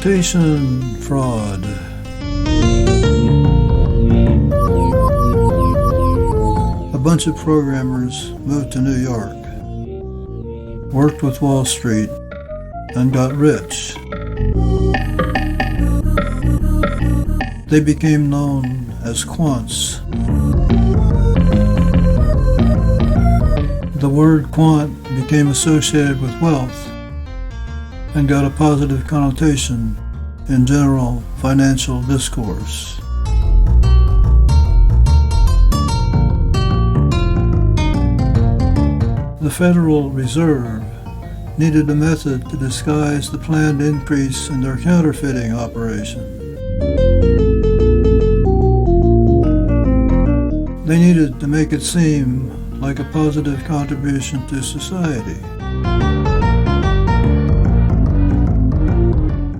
Connotation fraud. A bunch of programmers moved to New York, worked with Wall Street, and got rich. They became known as quants. The word quant became associated with wealth and got a positive connotation in general financial discourse. The Federal Reserve needed a method to disguise the planned increase in their counterfeiting operation. They needed to make it seem like a positive contribution to society.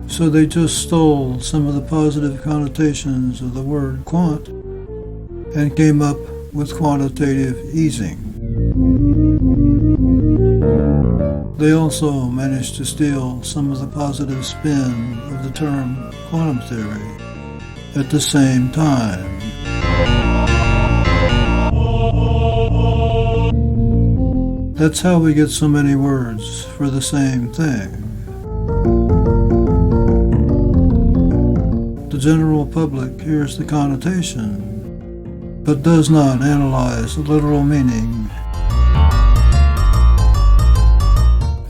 So they just stole some of the positive connotations of the word quant and came up with quantitative easing. They also managed to steal some of the positive spin of the term quantum theory at the same time. That's how we get so many words for the same thing. The general public hears the connotation, but does not analyze the literal meaning.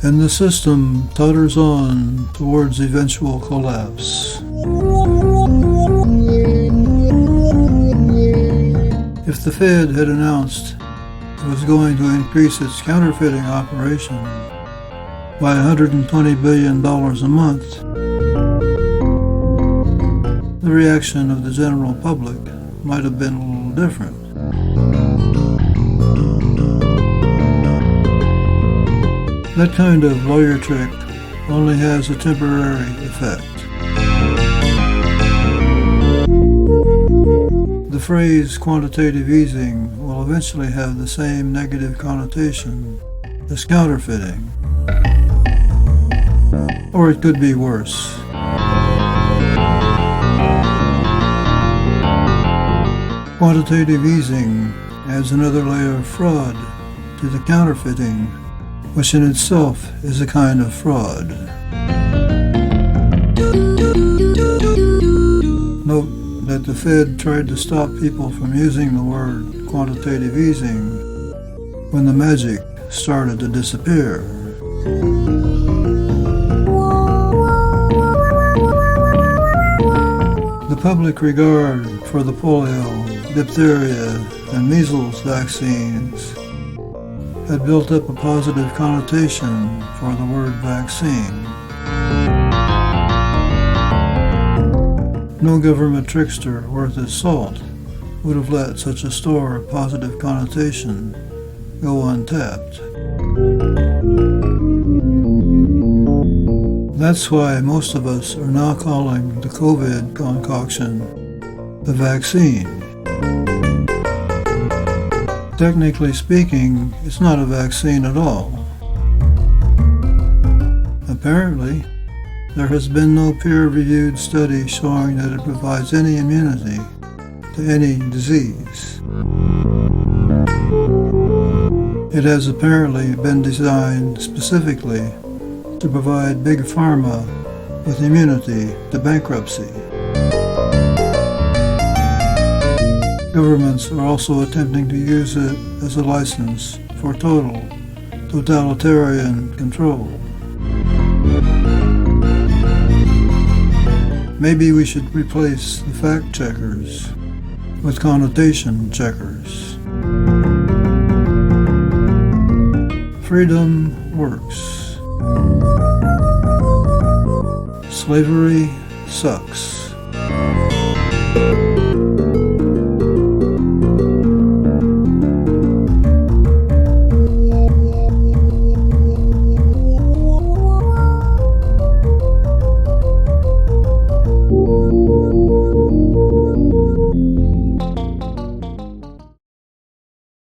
And the system totters on towards eventual collapse. If the Fed had announced it was going to increase its counterfeiting operation by $120 billion a month, the reaction of the general public might have been a little different. That kind of lawyer trick only has a temporary effect. The phrase quantitative easing will eventually have the same negative connotation as counterfeiting. Or it could be worse. Quantitative easing adds another layer of fraud to the counterfeiting, which in itself is a kind of fraud. Note that the Fed tried to stop people from using the word quantitative easing when the magic started to disappear. The public regard for the polio, diphtheria, and measles vaccines had built up a positive connotation for the word vaccine. No government trickster worth his salt would have let such a store of positive connotation go untapped. That's why most of us are now calling the COVID concoction the vaccine. Technically speaking, it's not a vaccine at all. Apparently, there has been no peer-reviewed study showing that it provides any immunity to any disease. It has apparently been designed specifically to provide Big Pharma with immunity to bankruptcy. Governments are also attempting to use it as a license for totalitarian control. Maybe we should replace the fact checkers with connotation checkers. Freedom works. Slavery sucks.